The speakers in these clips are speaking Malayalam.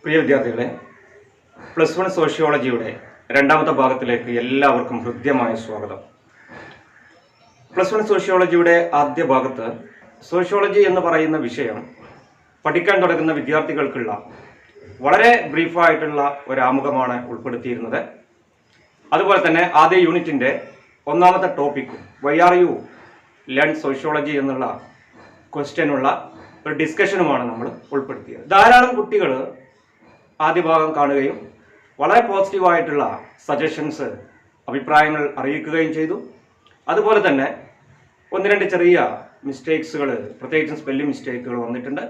പ്രിയ വിദ്യാർത്ഥികളെ, +1 സോഷ്യോളജിയുടെ രണ്ടാമത്തെ ഭാഗത്തിലേക്ക് എല്ലാവർക്കും ഹൃദ്യമായ സ്വാഗതം. +1 സോഷ്യോളജിയുടെ ആദ്യ ഭാഗത്ത് സോഷ്യോളജി എന്ന് പറയുന്ന വിഷയം പഠിക്കാൻ തുടങ്ങുന്ന വിദ്യാർത്ഥികൾക്കുള്ള വളരെ ബ്രീഫായിട്ടുള്ള ഒരു ആമുഖമാണ് ഉൾപ്പെടുത്തിയിരുന്നത്. അതുപോലെ തന്നെ ആദ്യ യൂണിറ്റിൻ്റെ ഒന്നാമത്തെ ടോപ്പിക്കും why are you learn sociology എന്നുള്ള ക്വസ്റ്റ്യനുള്ള ഒരു ഡിസ്കഷനുമാണ് നമ്മൾ ഉൾപ്പെടുത്തിയത്. ധാരാളം കുട്ടികൾ ആദ്യ ഭാഗം കാണുകയും വളരെ പോസിറ്റീവായിട്ടുള്ള സജഷൻസ്, അഭിപ്രായങ്ങൾ അറിയിക്കുകയും ചെയ്തു. അതുപോലെ തന്നെ ഒന്ന് രണ്ട് ചെറിയ മിസ്റ്റേക്സുകൾ, പ്രത്യേകിച്ചും സ്പെല്ലിംഗ് മിസ്റ്റേക്കുകൾ വന്നിട്ടുണ്ട്.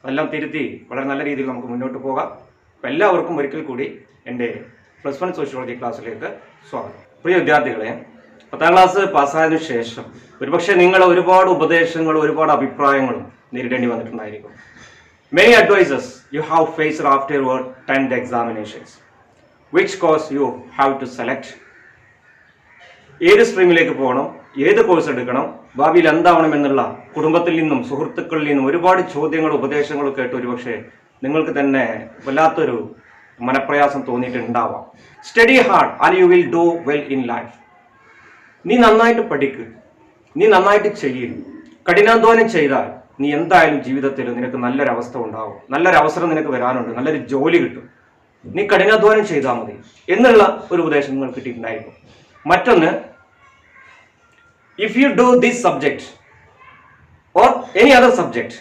അതെല്ലാം തിരുത്തി വളരെ നല്ല രീതിയിൽ നമുക്ക് മുന്നോട്ട് പോകാം. അപ്പോൾ എല്ലാവർക്കും ഒരിക്കൽ കൂടി എൻ്റെ +1 സോഷ്യോളജി ക്ലാസ്സിലേക്ക് സ്വാഗതം. പ്രിയ വിദ്യാർത്ഥികളെ, 10ാം ക്ലാസ് പാസ്സായതിനു ശേഷം ഒരുപക്ഷെ നിങ്ങൾ ഒരുപാട് ഉപദേശങ്ങളും ഒരുപാട് അഭിപ്രായങ്ങളും നേരിടേണ്ടി വന്നിട്ടുണ്ടായിരിക്കും. Many advices you have faced after your 10th examinations. Which course you have to select? ഏത് സ്ട്രീമിലേക്ക് പോകണം, ഏത് കോഴ്സ് എടുക്കണം, ഭാവിയിൽ എന്താവണം എന്നുള്ള കുടുംബത്തിൽ നിന്നും സുഹൃത്തുക്കളിൽ നിന്നും ഒരുപാട് ചോദ്യങ്ങളും ഉപദേശങ്ങളും കേട്ട് ഒരുപക്ഷെ നിങ്ങൾക്ക് തന്നെ വല്ലാത്തൊരു മനപ്രയാസം തോന്നിയിട്ടുണ്ടാവാം. Study hard and you will do well in life. നീ നന്നായിട്ട് പഠിക്കുക, നീ നന്നായിട്ട് ചെയ്യും, കഠിനാധ്വാനം ചെയ്താൽ നീ എന്തായാലും ജീവിതത്തിൽ നിനക്ക് നല്ലൊരവസ്ഥ ഉണ്ടാവും, നല്ലൊരു അവസരം നിനക്ക് വരാനുണ്ട്, നല്ലൊരു ജോലി കിട്ടും, നീ കഠിനാധ്വാനം ചെയ്താൽ മതി എന്നുള്ള ഒരു ഉപദേശം നിങ്ങൾ കിട്ടിയിട്ടുണ്ടായിരിക്കും. മറ്റൊന്ന്, if you do this subject or any other subject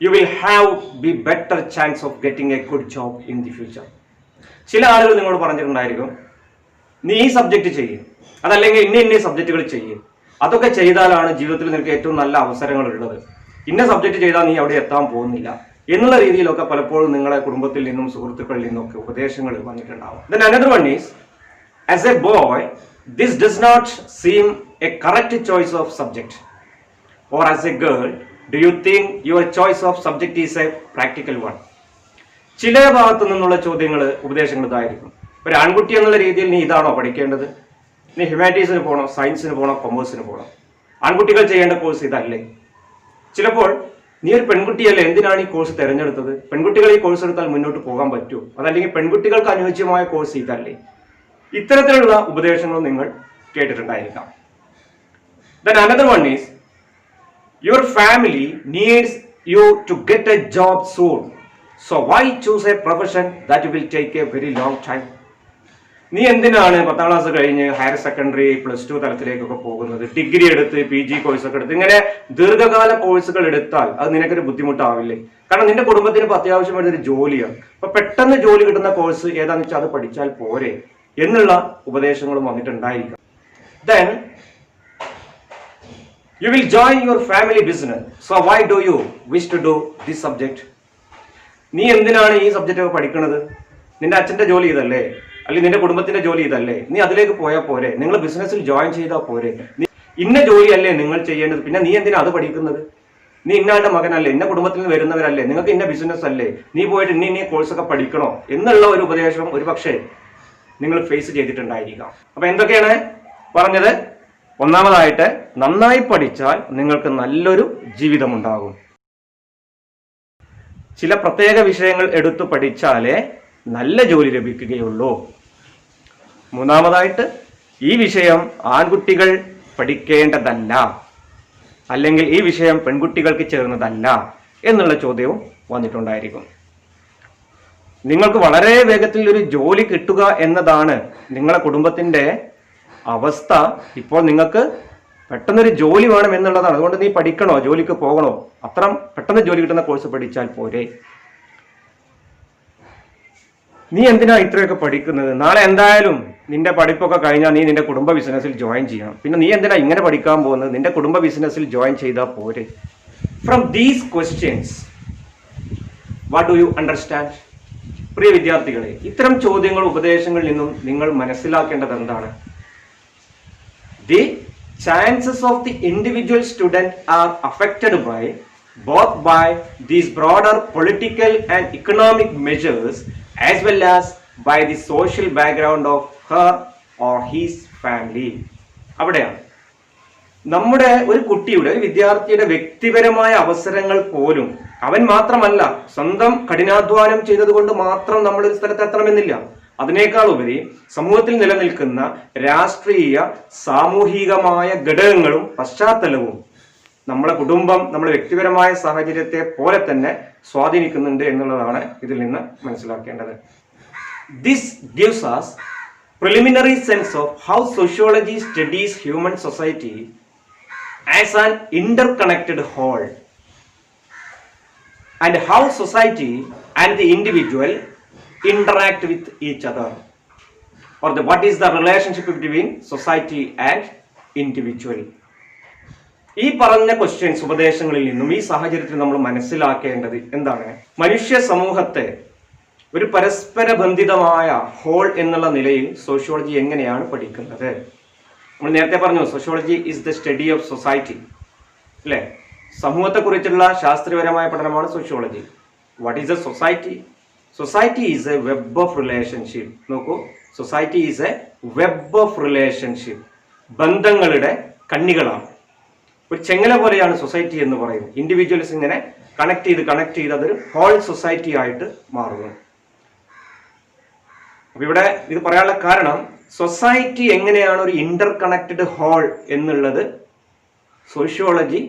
you will have be better chance of getting A good job in the future. ചില ആളുകൾ നിങ്ങളോട് പറഞ്ഞിട്ടുണ്ടായിരിക്കും, നീ ഈ സബ്ജക്റ്റ് ചെയ്യും, അതല്ലെങ്കിൽ ഇന്ന സബ്ജക്റ്റുകൾ ചെയ്യും, അതൊക്കെ ചെയ്താലാണ് ജീവിതത്തിൽ നിനക്ക് ഏറ്റവും നല്ല അവസരങ്ങൾ ഉള്ളത്, ഇന്ന സബ്ജക്റ്റ് ചെയ്താൽ നീ അവിടെ എത്താൻ പോകുന്നില്ല എന്നുള്ള രീതിയിലൊക്കെ പലപ്പോഴും നിങ്ങളെ കുടുംബത്തിൽ നിന്നും സുഹൃത്തുക്കളിൽ നിന്നൊക്കെ ഉപദേശങ്ങൾ വന്നിട്ടുണ്ടാവും. Then another one is, as a boy, this does not seem a correct choice of subject. Or as a girl, do you think your choice of subject is a practical one? ചില ഭാഗത്തു നിന്നുള്ള ചോദ്യങ്ങൾ, ഉപദേശങ്ങൾ ഇതായിരിക്കും. ഒരു ആൺകുട്ടി എന്നുള്ള രീതിയിൽ നീ ഇതാണോ പഠിക്കേണ്ടത്? നീ ഹ്യൂമാനിറ്റീസിന് പോകണോ, സയൻസിന് പോകണോ, കൊമേഴ്സിന് പോകണോ? ആൺകുട്ടികൾ ചെയ്യേണ്ട കോഴ്സ് ഇതല്ലേ? ചിലപ്പോൾ നീ ഒരു പെൺകുട്ടിയല്ലേ, എന്തിനാണ് ഈ കോഴ്സ് തിരഞ്ഞെടുത്തത്? പെൺകുട്ടികൾ ഈ കോഴ്സ് എടുത്താൽ മുന്നോട്ട് പോകാൻ പറ്റൂ, അതല്ലെങ്കിൽ പെൺകുട്ടികൾക്ക് അനുയോജ്യമായ കോഴ്സ് ഇതല്ലേ? ഇത്തരത്തിലുള്ള ഉപദേശങ്ങളും നിങ്ങൾ കേട്ടിട്ടുണ്ടായിരിക്കാം. Then another one is, your family needs you to get a job soon, so why choose a profession that will take a very long time? നീ എന്തിനാണ് 10ാം ക്ലാസ് കഴിഞ്ഞ് ഹയർ സെക്കൻഡറി +2 തലത്തിലേക്കൊക്കെ പോകുന്നത്? ഡിഗ്രി എടുത്ത് PG കോഴ്സൊക്കെ എടുത്ത് ഇങ്ങനെ ദീർഘകാല കോഴ്സുകൾ എടുത്താൽ അത് നിനക്കൊരു ബുദ്ധിമുട്ടാവില്ലേ? കാരണം നിന്റെ കുടുംബത്തിന് ഇപ്പോൾ അത്യാവശ്യം വേണ്ടൊരു ജോലിയാണ്. അപ്പൊ പെട്ടെന്ന് ജോലി കിട്ടുന്ന കോഴ്സ് ഏതാന്ന് വെച്ചാൽ അത് പഠിച്ചാൽ പോരെ എന്നുള്ള ഉപദേശങ്ങളും വന്നിട്ടുണ്ടായിരിക്കും. Then you will join your family business, so why do you wish to do this subject? നീ എന്തിനാണ് ഈ സബ്ജക്റ്റ് പഠിക്കുന്നത്? നിന്റെ അച്ഛന്റെ ജോലി ഇതല്ലേ, അല്ലെങ്കിൽ നിന്റെ കുടുംബത്തിന്റെ ജോലി ഇതല്ലേ? നീ അതിലേക്ക് പോയാൽ പോരെ, നിങ്ങൾ ബിസിനസ്സിൽ ജോയിൻ ചെയ്താൽ പോരെ? ഇന്ന ജോലിയല്ലേ നിങ്ങൾ ചെയ്യേണ്ടത്, പിന്നെ നീ എന്തിനാ അത് പഠിക്കുന്നത്? നീ ഇന്നാളുടെ മകനല്ലേ, ഇന്ന കുടുംബത്തിൽ നിന്ന് വരുന്നവരല്ലേ, നിങ്ങൾക്ക് ഇന്ന ബിസിനസ് അല്ലേ, നീ പോയിട്ട് ഇന്ന കോഴ്സൊക്കെ പഠിക്കണോ എന്നുള്ള ഒരു ഉപദേശം ഒരുപക്ഷെ നിങ്ങൾ ഫേസ് ചെയ്തിട്ടുണ്ടായിരിക്കാം. അപ്പൊ എന്തൊക്കെയാണ് പറഞ്ഞത്? ഒന്നാമതായിട്ട്, നന്നായി പഠിച്ചാൽ നിങ്ങൾക്ക് നല്ലൊരു ജീവിതം ഉണ്ടാകും. ചില പ്രത്യേക വിഷയങ്ങൾ എടുത്തു പഠിച്ചാലേ നല്ല ജോലി ലഭിക്കുകയുള്ളൂ. മൂന്നാമതായിട്ട്, ഈ വിഷയം ആൺകുട്ടികൾ പഠിക്കേണ്ടതല്ല, അല്ലെങ്കിൽ ഈ വിഷയം പെൺകുട്ടികൾക്ക് ചേർന്നതല്ല എന്നുള്ള ചോദ്യവും വന്നിട്ടുണ്ടായിരിക്കും. നിങ്ങൾക്ക് വളരെ വേഗത്തിൽ ഒരു ജോലി കിട്ടുക എന്നതാണ് നിങ്ങളുടെ കുടുംബത്തിന്റെ അവസ്ഥ. ഇപ്പോൾ നിങ്ങൾക്ക് പെട്ടെന്നൊരു ജോലി വേണം എന്നുള്ളതാണ്. അതുകൊണ്ട് നീ പഠിക്കണോ, ജോലിക്ക് പോകണോ, അത്ര പെട്ടെന്ന് ജോലി കിട്ടുന്ന കോഴ്സ് പഠിച്ചാൽ പോരെ? നീ എന്തിനാ ഇത്രയൊക്കെ പഠിക്കുന്നത്? നാളെ എന്തായാലും നിന്റെ പഠിപ്പൊക്കെ കഴിഞ്ഞാൽ നീ നിന്റെ കുടുംബ ബിസിനസ്സിൽ ജോയിൻ ചെയ്യണം, പിന്നെ നീ എന്തിനാ ഇങ്ങനെ പഠിക്കാൻ പോകുന്നത്? നിന്റെ കുടുംബ ബിസിനസ്സിൽ ജോയിൻ ചെയ്താൽ പോരെ? From these questions what do you understand? പ്രിയ വിദ്യാർത്ഥികളെ, ഇത്തരം ചോദ്യങ്ങൾ, ഉപദേശങ്ങളിൽ നിന്നും നിങ്ങൾ മനസ്സിലാക്കേണ്ടത് എന്താണ്? The chances of the individual student are affected by both by these broader political and economic measures as well as by the social background of her or his family. അവിടെയാണ് നമ്മുടെ ഒരു കുട്ടിയുടെ, ഒരു വിദ്യാർത്ഥിയുടെ വ്യക്തിപരമായ അവസരങ്ങൾ പോലും അവൻ മാത്രമല്ല, സ്വന്തം കഠിനാധ്വാനം ചെയ്തതുകൊണ്ട് മാത്രം നമ്മളൊരു സ്ഥലത്ത് എത്തണമെന്നില്ല. അതിനേക്കാൾ ഉപരി സമൂഹത്തിൽ നിലനിൽക്കുന്ന രാഷ്ട്രീയ സാമൂഹികമായ ഘടകങ്ങളും പശ്ചാത്തലവും നമ്മളെ കുടുംബം, നമ്മുടെ വ്യക്തിപരമായ സാഹചര്യത്തെ പോലെ തന്നെ സ്വാധീനിക്കുന്നുണ്ട് എന്നുള്ളതാണ് ഇതിൽ നിന്ന് മനസ്സിലാക്കേണ്ടത്. This gives us preliminary sense of how sociology studies human society as an interconnected whole and how society and the individual interact with each other, or what is the relationship between society and individual. ഈ പറഞ്ഞ ക്വസ്റ്റ്യൻസ്, ഉപദേശങ്ങളിൽ നിന്നും ഈ സാഹചര്യത്തിൽ നമ്മൾ മനസ്സിലാക്കേണ്ടത് എന്താണ്? മനുഷ്യ സമൂഹത്തെ ഒരു പരസ്പര ബന്ധിതമായ ഹോൾ എന്നുള്ള നിലയിൽ സോഷ്യോളജി എങ്ങനെയാണ് പഠിക്കുന്നത്? നമ്മൾ നേരത്തെ പറഞ്ഞു, sociology is the study of society, അല്ലേ? സമൂഹത്തെക്കുറിച്ചുള്ള ശാസ്ത്രീയപരമായ പഠനമാണ് sociology. What is a society? Society is a web of relationship. നോക്കൂ, society is a web of relationship. ബന്ധങ്ങളുടെ കണ്ണികളാണ്. ഒരു ചെങ്ങല പോലെയാണ് സൊസൈറ്റി എന്ന് പറയുന്നത്. ഇൻഡിവിജ്വൽസ് ഇങ്ങനെ കണക്ട് ചെയ്ത് അതൊരു ഹോൾ സൊസൈറ്റി ആയിട്ട് മാറുന്നു. അപ്പൊ ഇവിടെ ഇത് പറയാനുള്ള കാരണം, സൊസൈറ്റി എങ്ങനെയാണ് ഒരു ഇന്റർ കണക്റ്റഡ് ഹോൾ എന്നുള്ളത് സോഷ്യോളജി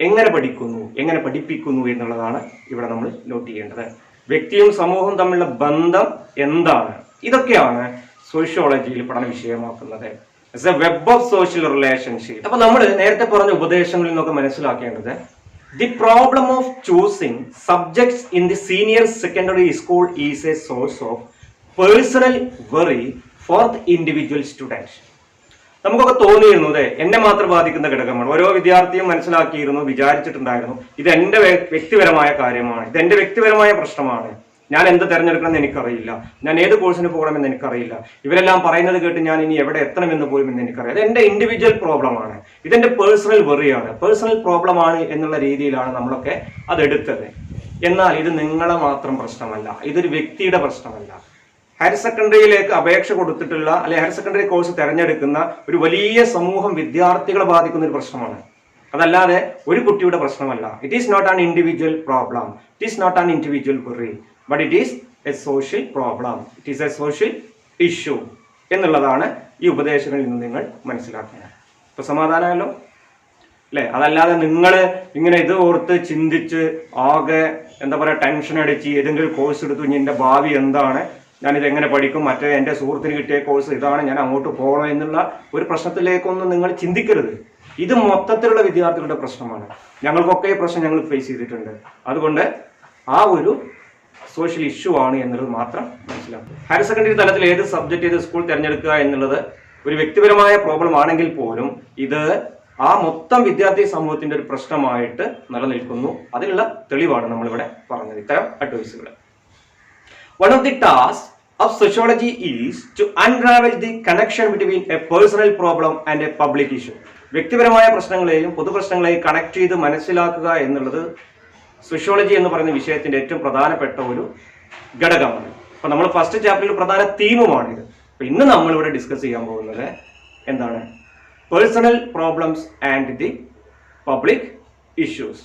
എങ്ങനെ പഠിക്കുന്നു, എങ്ങനെ പഠിപ്പിക്കുന്നു എന്നുള്ളതാണ് ഇവിടെ നമ്മൾ നോട്ട് ചെയ്യേണ്ടത്. വ്യക്തിയും സമൂഹവും തമ്മിലുള്ള ബന്ധം എന്താണ്? ഇതൊക്കെയാണ് സോഷ്യോളജിയിൽ പഠന വിഷയമാക്കുന്നത്. Web of social relationship. അപ്പൊ നമ്മൾ നേരത്തെ പറഞ്ഞ ഉപദേശങ്ങളിൽ നിന്നൊക്കെ മനസ്സിലാക്കേണ്ടത്, the problem of choosing subjects in the senior secondary school is a source of personal worry for the individual student. നമുക്കൊക്കെ തോന്നിയിരുന്നു എന്നെ മാത്രം ബാധിക്കുന്ന ഘടകമാണ്. ഓരോ വിദ്യാർത്ഥിയും മനസ്സിലാക്കിയിരുന്നു, വിചാരിച്ചിട്ടുണ്ടായിരുന്നു, ഇത് എൻ്റെ വ്യക്തിപരമായ കാര്യമാണ്, ഇത് എൻ്റെ വ്യക്തിപരമായ പ്രശ്നമാണ്, ഞാൻ എന്ത് തിരഞ്ഞെടുക്കണമെന്ന് എനിക്കറിയില്ല, ഞാൻ ഏത് കോഴ്സിന് പോകണമെന്ന് എനിക്കറിയില്ല, ഇവരെല്ലാം പറയുന്നത് കേട്ട് ഞാൻ ഇനി എവിടെ എത്തണമെന്ന് പോലും എന്ന് എനിക്കറിയാം, ഇത് എൻ്റെ ഇൻഡിവിജ്വൽ പ്രോബ്ലമാണ്, ഇതെന്റെ പേഴ്സണൽ വെറിയാണ്, പേഴ്സണൽ പ്രോബ്ലമാണ് എന്നുള്ള രീതിയിലാണ് നമ്മളൊക്കെ അതെടുത്തത്. എന്നാൽ ഇത് നിങ്ങളെ മാത്രം പ്രശ്നമല്ല, ഇതൊരു വ്യക്തിയുടെ പ്രശ്നമല്ല. ഹയർ സെക്കൻഡറിയിലേക്ക് അപേക്ഷ കൊടുത്തിട്ടുള്ള അല്ലെങ്കിൽ ഹയർ സെക്കൻഡറി കോഴ്സ് തിരഞ്ഞെടുക്കുന്ന ഒരു വലിയ സമൂഹം വിദ്യാർത്ഥികളെ ബാധിക്കുന്ന ഒരു പ്രശ്നമാണ്. അതല്ലാതെ ഒരു കുട്ടിയുടെ പ്രശ്നമല്ല. It is not an individual problem, it is not an individual worry, but it is a social problem, it is a social issue എന്നുള്ളതാണ് ഈ ഉപദേശങ്ങളിൽ നിന്ന് നിങ്ങൾ മനസ്സിലാക്കുന്നത്. ഇപ്പൊ സമാധാനമല്ലോ അല്ലേ? അതല്ലാതെ നിങ്ങൾ ഇങ്ങനെ ഇത് ഓർത്ത് ചിന്തിച്ച് ആകെ എന്താ പറയുക ടെൻഷൻ അടിച്ച് ഏതെങ്കിലും കോഴ്സ് എടുത്തു, ഇനി എൻ്റെ ഭാവി എന്താണ്, ഞാനിത് എങ്ങനെ പഠിക്കും, മറ്റേ എൻ്റെ സുഹൃത്തിന് കിട്ടിയ കോഴ്സ് ഇതാണ്, ഞാൻ അങ്ങോട്ട് പോകണം എന്നുള്ള ഒരു പ്രശ്നത്തിലേക്കൊന്നും നിങ്ങൾ ചിന്തിക്കരുത്. ഇത് മൊത്തത്തിലുള്ള വിദ്യാർത്ഥികളുടെ പ്രശ്നമാണ്. ഞങ്ങൾക്കൊക്കെ ഈ പ്രശ്നം ഞങ്ങൾ ഫേസ് ചെയ്തിട്ടുണ്ട്. അതുകൊണ്ട് ആ ഒരു സോഷ്യൽ ഇഷ്യൂ ആണ് എന്നുള്ളത് മാത്രം മനസ്സിലാക്കുക. ഹയർ സെക്കൻഡറി തലത്തിൽ ഏത് സബ്ജക്ട് ഏത് സ്കൂൾ തിരഞ്ഞെടുക്കുക എന്നുള്ളത് ഒരു വ്യക്തിപരമായ പ്രോബ്ലം ആണെങ്കിൽ പോലും ഇത് ആ മൊത്തം വിദ്യാർത്ഥി സമൂഹത്തിന്റെ ഒരു പ്രശ്നമായിട്ട് നിലനിൽക്കുന്നു. അതിനുള്ള തെളിവാണ് നമ്മളിവിടെ പറഞ്ഞത്, ഇത്തരം അഡ്വൈസുകൾ. One of the tasks of sociology is to unravel the connection between a personal problem and a public issue. വ്യക്തിപരമായ പ്രശ്നങ്ങളെയും പൊതുപ്രശ്നങ്ങളെയും കണക്ട് ചെയ്ത് മനസ്സിലാക്കുക എന്നുള്ളത് സോഷ്യോളജി എന്ന് പറയുന്ന വിഷയത്തിന്റെ ഏറ്റവും പ്രധാനപ്പെട്ട ഒരു ഘടകമാണ്. അപ്പൊ നമ്മൾ ഫസ്റ്റ് ചാപ്റ്ററിൽ പ്രധാന തീമുമാണിത്. അപ്പൊ ഇന്ന് നമ്മളിവിടെ ഡിസ്കസ് ചെയ്യാൻ പോകുന്നത് എന്താണ്? Personal problems and the public issues.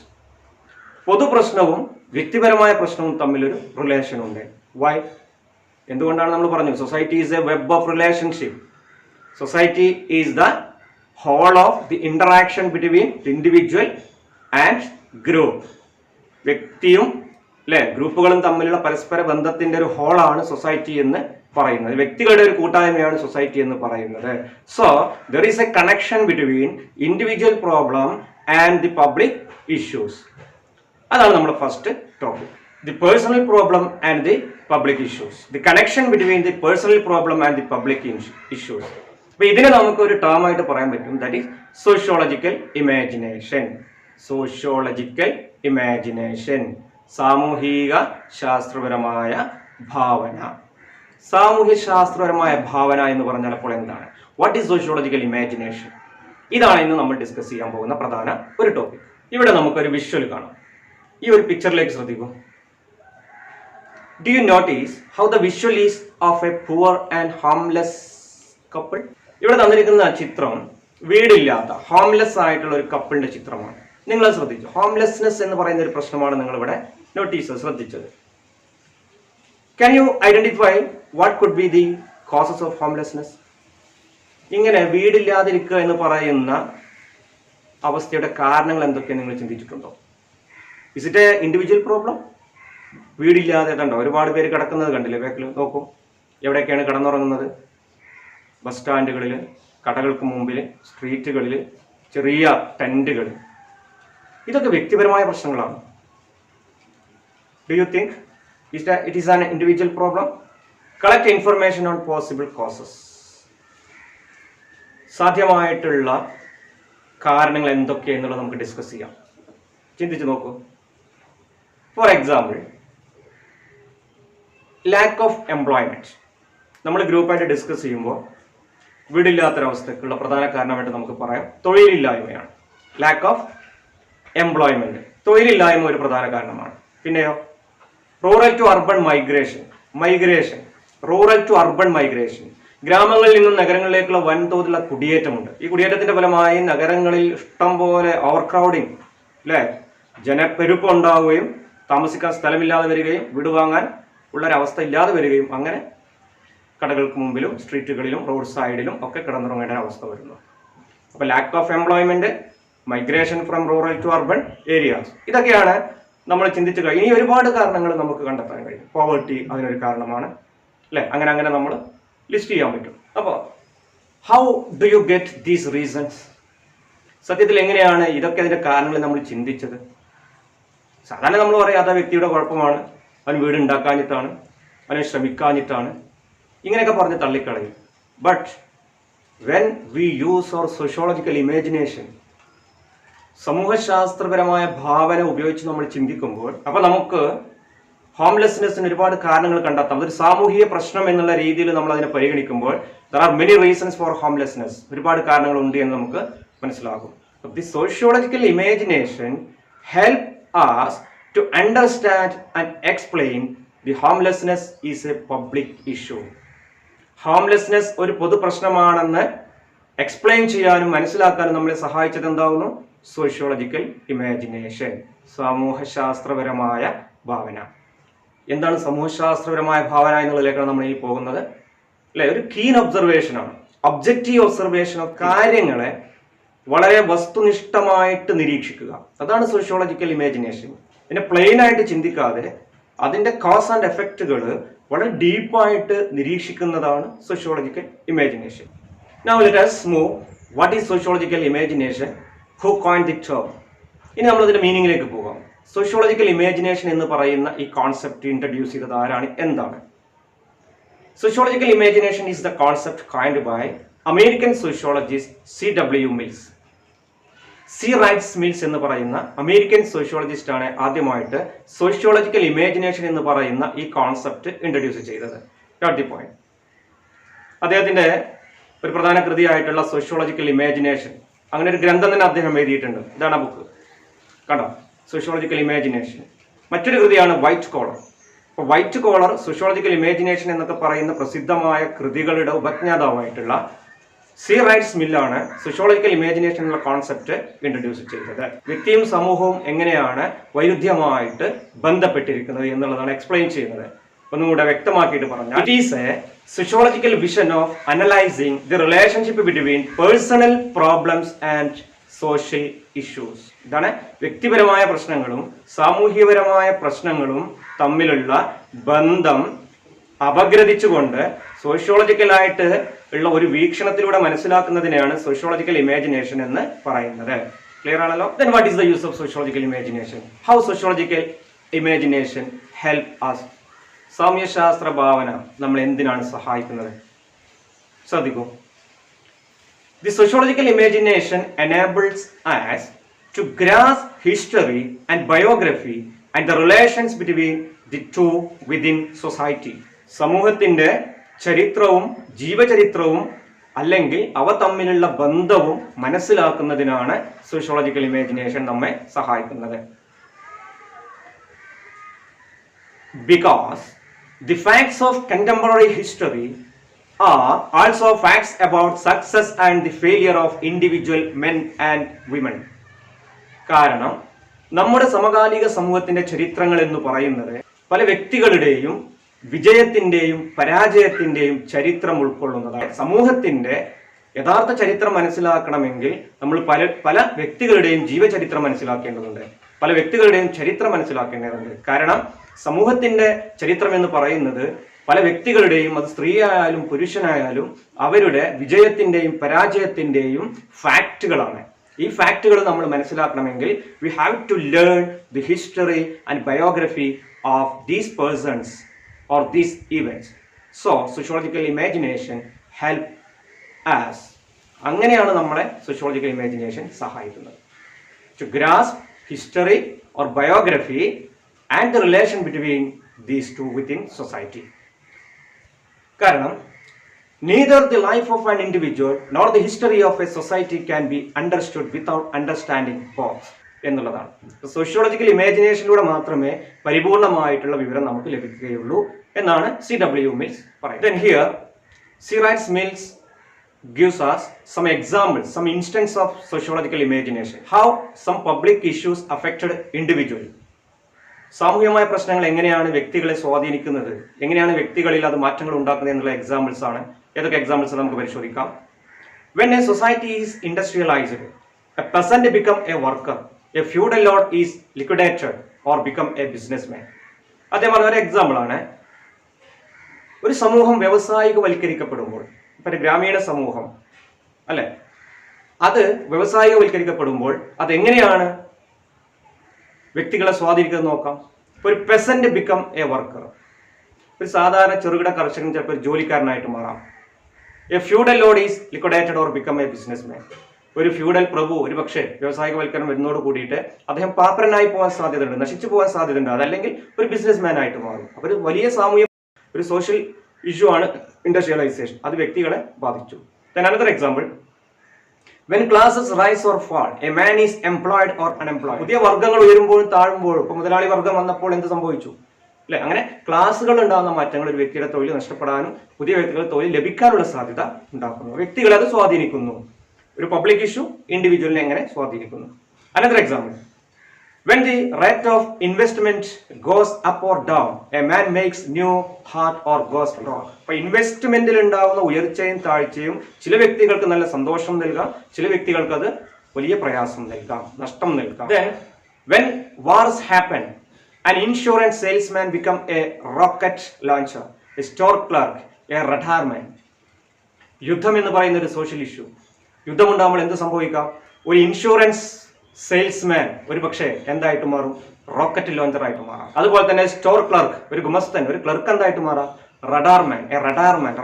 പൊതുപ്രശ്നവും വ്യക്തിപരമായ പ്രശ്നവും തമ്മിലൊരു റിലേഷൻ ഉണ്ട്. വൈ? എന്തുകൊണ്ടാണ് നമ്മൾ പറഞ്ഞു society is a web of relationship. Society is the whole of the interaction between individual and group. വ്യക്തിയും ഗ്രൂപ്പുകളും തമ്മിലുള്ള പരസ്പര ബന്ധത്തിന്റെ ഒരു ഹോളാണ് സൊസൈറ്റി എന്ന് പറയുന്നത്. വ്യക്തികളുടെ ഒരു കൂട്ടായ്മയാണ് സൊസൈറ്റി എന്ന് പറയുന്നത്. So there is A connection between individual problem and the public issues. അതാണ് നമ്മുടെ first topic, the personal problem and the public issues. The connection between the personal problem and the public issues. അപ്പൊ ഇതിനെ നമുക്ക് ഒരു ടേം ആയിട്ട് പറയാൻ പറ്റും, that is sociological imagination. Sociological imagination, സാമൂഹിക ശാസ്ത്രപരമായ ഭാവന. സാമൂഹ്യ ശാസ്ത്രപരമായ ഭാവന എന്ന് പറഞ്ഞാൽ അപ്പോൾ എന്താണ്? What is sociological imagination? ഇതാണ് ഇന്ന് നമ്മൾ ഡിസ്കസ് ചെയ്യാൻ പോകുന്ന പ്രധാന ഒരു ടോപ്പിക്. ഇവിടെ നമുക്കൊരു വിഷ്വൽ കാണാം. ഈ ഒരു പിക്ചറിലേക്ക് ശ്രദ്ധിക്കൂ. Do you notice how the visual is of A poor and homeless couple? ഇവിടെ തന്നിരിക്കുന്ന ചിത്രം വീടില്ലാത്ത ഹോംലെസ് ആയിട്ടുള്ള ഒരു കപ്പിളിന്റെ ചിത്രമാണ്. നിങ്ങൾ ശ്രദ്ധിച്ചു. ഹോംലെസ്നെസ് എന്ന് പറയുന്ന ഒരു പ്രശ്നമാണ് നിങ്ങളിവിടെ നോട്ടീസ് ശ്രദ്ധിച്ചത്. Can you identify what could be the causes of homelessness? ഇങ്ങനെ വീടില്ലാതിരിക്കുക എന്ന് പറയുന്ന അവസ്ഥയുടെ കാരണങ്ങൾ എന്തൊക്കെയാണ് നിങ്ങൾ ചിന്തിച്ചിട്ടുണ്ടോ? Is it a individual problem? വീടില്ലാതെ കണ്ടോ ഒരുപാട് പേര് കിടക്കുന്നത് കണ്ടില്ലേ? ബാക്കിൽ നോക്കൂ, എവിടെയൊക്കെയാണ് കിടന്നുറങ്ങുന്നത്? ബസ് സ്റ്റാൻഡുകളിൽ, കടകൾക്ക് മുമ്പിൽ, സ്ട്രീറ്റുകളിൽ, ചെറിയ ടെൻറ്റുകൾ. ഇതൊക്കെ വ്യക്തിപരമായ പ്രശ്നങ്ങളാണ്. Do you think it is an individual problem? Collect information on possible causes. സാധ്യമായിട്ടുള്ള കാരണങ്ങൾ എന്തൊക്കെയെന്നുള്ളത് നമുക്ക് ഡിസ്കസ് ചെയ്യാം. ചിന്തിച്ച് നോക്കൂ. For example, lack of employment. നമ്മൾ ഗ്രൂപ്പായിട്ട് ഡിസ്കസ് ചെയ്യുമ്പോൾ വീടില്ലാത്തൊരവസ്ഥയ്ക്കുള്ള പ്രധാന കാരണമായിട്ട് നമുക്ക് പറയാം തൊഴിലില്ലായ്മയാണ്. ലാക്ക് ഓഫ് എംപ്ലോയ്മെന്റ്, തൊഴിലില്ലായ്മ ഒരു പ്രധാന കാരണമാണ്. പിന്നെയോ rural to urban migration, rural to urban migration, ഗ്രാമങ്ങളിൽ നിന്നും നഗരങ്ങളിലേക്കുള്ള വൻതോതിലുള്ള കുടിയേറ്റമുണ്ട്. ഈ കുടിയേറ്റത്തിന്റെ ഫലമായി നഗരങ്ങളിൽ ഇഷ്ടം പോലെ ഓവർ ക്രൗഡിങ്, അല്ലേ, ജനപ്പെരുപ്പം ഉണ്ടാവുകയും താമസിക്കാൻ സ്ഥലമില്ലാതെ വരികയും വീട് വാങ്ങാൻ ഉള്ളൊരവസ്ഥ ഇല്ലാതെ വരികയും അങ്ങനെ കടകൾക്ക് മുമ്പിലും സ്ട്രീറ്റുകളിലും റോഡ് സൈഡിലും ഒക്കെ കിടന്നുറങ്ങേണ്ട അവസ്ഥ വരുന്നു. അപ്പോൾ lack of employment, migration from rural to urban areas, ഇതൊക്കെയാണ് നമ്മൾ ചിന്തിച്ചു കഴിഞ്ഞാൽ. ഇനി ഒരുപാട് കാരണങ്ങൾ നമുക്ക് കണ്ടെത്താൻ കഴിയും. പോവർട്ടി അതിനൊരു കാരണമാണ്, അല്ലേ? അങ്ങനെ നമ്മൾ ലിസ്റ്റ് ചെയ്യാൻ പറ്റും. അപ്പോൾ how do you get these reasons? സത്യത്തിൽ എങ്ങനെയാണ് ഇതൊക്കെ അതിൻ്റെ കാരണങ്ങൾ നമ്മൾ ചിന്തിച്ചത്? സാധാരണ നമ്മൾ പറയാം അത് വ്യക്തിയുടെ കുഴപ്പമാണ്, അവൻ വീട് ഉണ്ടാക്കാഞ്ഞിട്ടാണ്, അവനെ ശ്രമിക്കാഞ്ഞിട്ടാണ്, ഇങ്ങനെയൊക്കെ പറഞ്ഞ് തള്ളിക്കളയും. But when we use our sociological imagination, സമൂഹശാസ്ത്രപരമായ ഭാവന ഉപയോഗിച്ച് നമ്മൾ ചിന്തിക്കുമ്പോൾ അപ്പോൾ നമുക്ക് ഹോംലെസ്നെസ്സിന് ഒരുപാട് കാരണങ്ങൾ കണ്ടെത്താം. അതൊരു സാമൂഹിക പ്രശ്നം എന്നുള്ള രീതിയിൽ നമ്മൾ അതിനെ പരിഗണിക്കുമ്പോൾ there are many reasons for homelessness, ഒരുപാട് കാരണങ്ങളുണ്ട് എന്ന് നമുക്ക് മനസ്സിലാകും. The sociological imagination help us to understand and explain the homelessness is a public issue. Homelessness ഒരു പൊതു പ്രശ്നമാണെന്ന് എക്സ്പ്ലെയിൻ ചെയ്യാനും മനസ്സിലാക്കാനും നമ്മളെ സഹായിച്ചത് എന്താവുന്നു? സോഷ്യോളജിക്കൽ ഇമാജിനേഷൻ, സമൂഹശാസ്ത്രപരമായ ഭാവന. എന്താണ് സമൂഹശാസ്ത്രപരമായ ഭാവന എന്നുള്ളതിലേക്കാണ് നമ്മൾ ഈ പോകുന്നത്, അല്ലെ? ഒരു കീൻ ഒബ്സർവേഷനാണ്, ഒബ്ജക്റ്റീവ് ഒബ്സർവേഷൻ ഓഫ് കാര്യങ്ങളെ വളരെ വസ്തുനിഷ്ഠമായിട്ട് നിരീക്ഷിക്കുക. അതാണ് സോഷ്യോളജിക്കൽ ഇമാജിനേഷൻ. പിന്നെ പ്ലെയിൻ ആയിട്ട് ചിന്തിക്കാതെ അതിൻ്റെ കോസ് ആൻഡ് എഫക്റ്റുകൾ വളരെ ഡീപ്പായിട്ട് നിരീക്ഷിക്കുന്നതാണ് sociological imagination. Now let us move. What is sociological imagination? Who coined the term? ഇനി നമ്മളതിൻ്റെ മീനിങ്ങിലേക്ക് പോകാം. സോഷ്യോളജിക്കൽ ഇമാജിനേഷൻ എന്ന് പറയുന്ന ഈ കോൺസെപ്റ്റ് ഇൻട്രൊഡ്യൂസ് ചെയ്തത് ആരാണ്, എന്താണ്? Sociological imagination is the concept coined by American sociologist C.W. Mills. C Wright Mills എന്ന് പറയുന്ന അമേരിക്കൻ സോഷ്യോളജിസ്റ്റ് ആണ് ആദ്യമായിട്ട് സോഷ്യോളജിക്കൽ ഇമാജിനേഷൻ എന്ന് പറയുന്ന ഈ കോൺസെപ്റ്റ് ഇൻട്രൊഡ്യൂസ് ചെയ്തത്. Note the point. അദ്ദേഹത്തിന്റെ ഒരു പ്രധാന കൃതിയായിട്ടുള്ള സോഷ്യോളജിക്കൽ ഇമാജിനേഷൻ, അങ്ങനെ ഒരു ഗ്രന്ഥം തന്നെ അദ്ദേഹം എഴുതിയിട്ടുണ്ട്. ഇതാണ് ആ ബുക്ക്, കണ്ടോ? Sociological imagination. മറ്റൊരു കൃതിയാണ് വൈറ്റ് കോളർ. അപ്പോൾ വൈറ്റ് കോളർ, സോഷ്യോളജിക്കൽ ഇമാജിനേഷൻ എന്നൊക്കെ പറയുന്ന പ്രസിദ്ധമായ കൃതികളുടെ ഉപജ്ഞാതാവായിട്ടുള്ള സി റൈറ്റ്സ് മില്ലാണ് സോഷ്യോളജിക്കൽ ഇമാജിനേഷൻ എന്നുള്ള കോൺസെപ്റ്റ് ഇൻട്രൊഡ്യൂസ് ചെയ്തത്. വ്യക്തിയും സമൂഹവും എങ്ങനെയാണ് വൈരുദ്ധ്യമായിട്ട് ബന്ധപ്പെട്ടിരിക്കുന്നത് എന്നുള്ളതാണ് എക്സ്പ്ലെയിൻ ചെയ്യുന്നത്. ഒന്നുകൂടെ വ്യക്തമാക്കിയിട്ട് പറഞ്ഞാൽ, it is A sociological vision of analysing the relationship between personal problems and social issues. ഇതാണ് വ്യക്തിപരമായ പ്രശ്നങ്ങളും സാമൂഹികപരമായ പ്രശ്നങ്ങളും തമ്മിലുള്ള ബന്ധം അപഗ്രഥിച്ചുകൊണ്ട് സോഷ്യോളജിക്കലായിട്ട് ഉള്ള ഒരു വീക്ഷണത്തിലൂടെ മനസ്സിലാക്കുന്നതിനെയാണ് സോഷ്യോളജിക്കൽ ഇമാജിനേഷൻ എന്ന് പറയുന്നത്. ക്ലിയർ ആണല്ലോ? Then what is the use of sociological imagination? How sociological imagination help us? സാമ്യശാസ്ത്ര ഭാവന നമ്മൾ എന്തിനാണ് സഹായിക്കുന്നത്? ശ്രദ്ധിക്കൂ. The sociological imagination enables us to grasp history and biography and the relations between the two within society. സമൂഹത്തിന്റെ ചരിത്രവും ജീവചരിത്രവും അല്ലെങ്കിൽ അവ തമ്മിലുള്ള ബന്ധവും മനസ്സിലാക്കുന്നതിനാണ് സോഷ്യോളജിക്കൽ ഇമാജിനേഷൻ നമ്മെ സഹായിക്കുന്നത്. Because the facts of contemporary history are also facts about success and the failure of individual men and women. കാരണം നമ്മുടെ സമകാലിക സമൂഹത്തിന്റെ ചരിത്രങ്ങൾ എന്ന് പറയുന്നത് പല വ്യക്തികളുടെയും വിജയത്തിന്റെയും പരാജയത്തിന്റെയും ചരിത്രം ഉൾക്കൊള്ളുന്നതാണ്. സമൂഹത്തിന്റെ യഥാർത്ഥ ചരിത്രം മനസ്സിലാക്കണമെങ്കിൽ നമ്മൾ പല വ്യക്തികളുടെയും ജീവചരിത്രം മനസ്സിലാക്കേണ്ടതുണ്ട്, പല വ്യക്തികളുടെയും ചരിത്രം മനസ്സിലാക്കേണ്ടതുണ്ട്. കാരണം സമൂഹത്തിന്റെ ചരിത്രം എന്ന് പറയുന്നത് പല വ്യക്തികളുടെയും, അത് സ്ത്രീയായാലും പുരുഷനായാലും, അവരുടെ വിജയത്തിന്റെയും പരാജയത്തിന്റെയും ഫാക്റ്റുകളാണ്. ഈ ഫാക്റ്റുകൾ നമ്മൾ മനസ്സിലാക്കണമെങ്കിൽ we have to learn the history and biography of these persons or these events. So sociological imagination help us. അങ്ങനെയാണ് നമ്മളെ സോഷ്യോളജിക്കൽ ഇമാജിനേഷൻ സഹായിക്കുന്നത്. To grasp history or biography and the relation between these two within society. കാരണം neither the life of an individual nor the history of a society can be understood without understanding both എന്നുള്ളതാണ്. സോഷ്യോളജിക്കൽ ഇമാജിനേഷനിലൂടെ മാത്രമേ പരിപൂർണമായിട്ടുള്ള വിവരം നമുക്ക് ലഭിക്കുകയുള്ളൂ എന്നാണ് C.W. Mills പറയുന്നത്. Then here C. Mills gives us some examples, some instance of sociological imagination, how some public issues affected individually. സാമൂഹികമായ പ്രശ്നങ്ങൾ എങ്ങനെയാണ് വ്യക്തികളെ സ്വാധീനിക്കുന്നത്, എങ്ങനെയാണ് വ്യക്തികളിൽ അത് മാറ്റങ്ങൾ ഉണ്ടാക്കുന്നത് എന്നുള്ള എക്സാമ്പിൾസ് ആണ്. ഏതൊക്കെ എക്സാമ്പിൾസ് നമുക്ക് പരിശോധിക്കാം. When a society is industrialized, a peasant become a worker, a feudal lord is liquidated or become a businessman. അതേപോലെ ഒരു എക്സാമ്പിൾ ആണ്, ഒരു സമൂഹം വ്യവസായികവൽക്കരിക്കപ്പെടുമ്പോൾ, ഇപ്പൊ ഒരു ഗ്രാമീണ സമൂഹം അല്ലെ, അത് വ്യവസായികവൽക്കരിക്കപ്പെടുമ്പോൾ അതെങ്ങനെയാണ് വ്യക്തികളെ സ്വാധീനിക്കുന്നത് നോക്കാം. ഒരു പെസന്റ് ബിക്കം എ വർക്കർ, ഒരു സാധാരണ ചെറുകിട കർഷകൻ ചിലപ്പോൾ ഒരു ജോലിക്കാരനായിട്ട് മാറാം. A feudal Lord is liquidated or become A businessman, ഒരു ഫ്യൂഡൽ പ്രഭു ഒരു പക്ഷേ വ്യവസായികവൽക്കരണം വരുന്നതോട് കൂടിയിട്ട് അദ്ദേഹം പാപ്പരനായി പോകാൻ സാധ്യതയുണ്ട്, നശിച്ചു പോകാൻ സാധ്യതയുണ്ട്, അതല്ലെങ്കിൽ ഒരു ബിസിനസ്മാൻ ആയിട്ട് മാറും. അപ്പോൾ ഒരു വലിയ സാമൂഹിക ഒരു സോഷ്യൽ ഇഷ്യൂ ആണ് ഇൻഡസ്ട്രിയലൈസേഷൻ, അത് വ്യക്തികളെ ബാധിച്ചു. Then another example, when classes rise or fall, a man is employed or unemployed. പുതിയ വർഗ്ഗങ്ങൾ ഉയരുമ്പോഴും താഴുമ്പോഴും, ഇപ്പൊ മുതലാളി വർഗ്ഗം വന്നപ്പോൾ എന്ത് സംഭവിച്ചു അല്ലെ, അങ്ങനെ ക്ലാസ്സുകൾ ഉണ്ടാകുന്ന മാറ്റങ്ങൾ ഒരു വ്യക്തിയുടെ തൊഴിൽ നഷ്ടപ്പെടാനും പുതിയ വ്യക്തികൾ തൊഴിൽ ലഭിക്കാനുള്ള സാധ്യത ഉണ്ടാക്കുന്നു. വ്യക്തികളെ അത് സ്വാധീനിക്കുന്നു. ഒരു പബ്ലിക് ഇഷ്യൂ ഇൻഡിവിജ്വലിനെ എങ്ങനെ സ്വാധീനിക്കുന്നു. Another example, when the rate of investment goes up or down, a man makes new heart or goes wrong. അപ്പൊ ഇൻവെസ്റ്റ്മെന്റിൽ ഉണ്ടാവുന്ന ഉയർച്ചയും താഴ്ചയും ചില വ്യക്തികൾക്ക് നല്ല സന്തോഷം നൽകാം, ചില വ്യക്തികൾക്ക് അത് വലിയ പ്രയാസം നൽകാം, നഷ്ടം നൽകാം. Then when wars happen, an insurance salesman become a rocket launcher, a store clerk, a radarman. യുദ്ധം എന്ന് പറയുന്ന ഒരു സോഷ്യൽ ഇഷ്യൂ. യുദ്ധമുണ്ടാകുമ്പോൾ എന്ത് സംഭവിക്കാം, ഒരു ഇൻഷുറൻസ് സെയിൽസ്മാൻ ഒരു പക്ഷേ എന്തായിട്ട് മാറും, റോക്കറ്റ് ലോഞ്ചർ ആയിട്ട് മാറാം. അതുപോലെ തന്നെ സ്റ്റോർ ക്ലർക്ക്, ഒരു ഗുമസ്തൻ, ഒരു ക്ലർക്ക് എന്തായിട്ട് മാറാം, റഡാർമാൻ,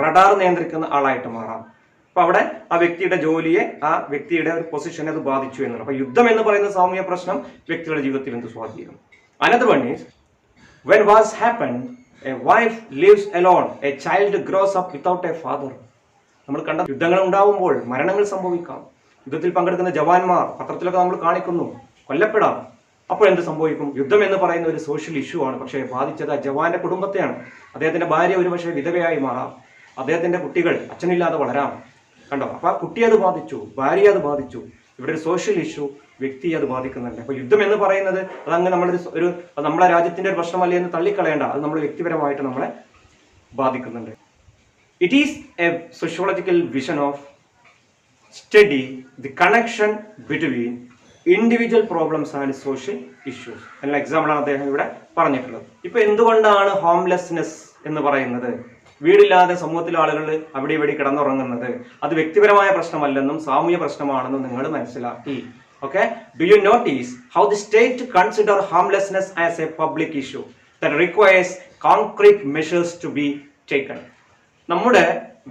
റഡാർ നിയന്ത്രിക്കുന്ന ആളായിട്ട് മാറാം. അപ്പൊ അവിടെ ആ വ്യക്തിയുടെ ജോലിയെ, ആ വ്യക്തിയുടെ ഒരു പൊസിഷനെ അത് ബാധിച്ചു എന്നുള്ളത്. അപ്പൊ യുദ്ധം എന്ന് പറയുന്ന സാമൂഹ്യ പ്രശ്നം വ്യക്തികളുടെ ജീവിതത്തിൽ എന്ത് സ്വാധീനം. Another one is, when wars happen, a wife lives alone, a child grows up without a father. നമ്മൾ കണ്ട യുദ്ധങ്ങൾ ഉണ്ടാവുമ്പോൾ മരണങ്ങൾ സംഭവിക്കാം. യുദ്ധത്തിൽ പങ്കെടുക്കുന്ന ജവാന്മാർ പത്രത്തിലൊക്കെ നമ്മൾ കാണിക്കുന്നു, കൊല്ലപ്പെടാം. അപ്പോൾ എന്ത് സംഭവിക്കും, യുദ്ധം എന്ന് പറയുന്ന ഒരു സോഷ്യൽ ഇഷ്യൂ ആണ്, പക്ഷേ ബാധിച്ചത് ആ ജവാന്റെ കുടുംബത്തെയാണ്. അദ്ദേഹത്തിന്റെ ഭാര്യ ഒരു പക്ഷേ വിധവയായി മാറാം, അദ്ദേഹത്തിന്റെ കുട്ടികൾ അച്ഛനില്ലാതെ വളരാം. കണ്ടോ, അപ്പൊ ആ കുട്ടിയെ അത് ബാധിച്ചു, ഭാര്യയെ അത് ബാധിച്ചു. ഇവിടെ ഒരു സോഷ്യൽ ഇഷ്യൂ വ്യക്തിയെ അത് ബാധിക്കുന്നുണ്ട്. അപ്പൊ യുദ്ധം എന്ന് പറയുന്നത് അതങ്ങനെ നമ്മളൊരു നമ്മളെ രാജ്യത്തിന്റെ ഒരു പ്രശ്നമല്ലേ എന്ന് തള്ളിക്കളയേണ്ട, അത് നമ്മൾ വ്യക്തിപരമായിട്ട് നമ്മളെ ബാധിക്കുന്നുണ്ട്. It is a sociological vision of study the connection between individual problems and social issues. എന്നുള്ള എക്സാമ്പിൾ ആണ് അദ്ദേഹം ഇവിടെ പറഞ്ഞിട്ടുള്ളത്. ഇപ്പൊ എന്തുകൊണ്ടാണ് ഹോംലെസ്നെസ് എന്ന് പറയുന്നത്, വീടില്ലാതെ സമൂഹത്തിലെ ആളുകൾ അവിടെ ഇവിടെ കിടന്നുറങ്ങുന്നത്, അത് വ്യക്തിപരമായ പ്രശ്നമല്ലെന്നും സാമൂഹ്യ പ്രശ്നമാണെന്നും നിങ്ങൾ മനസ്സിലാക്കി. Okay, do you notice how the state consider homelessness as a public issue that requires concrete measures to be taken? നമ്മുടെ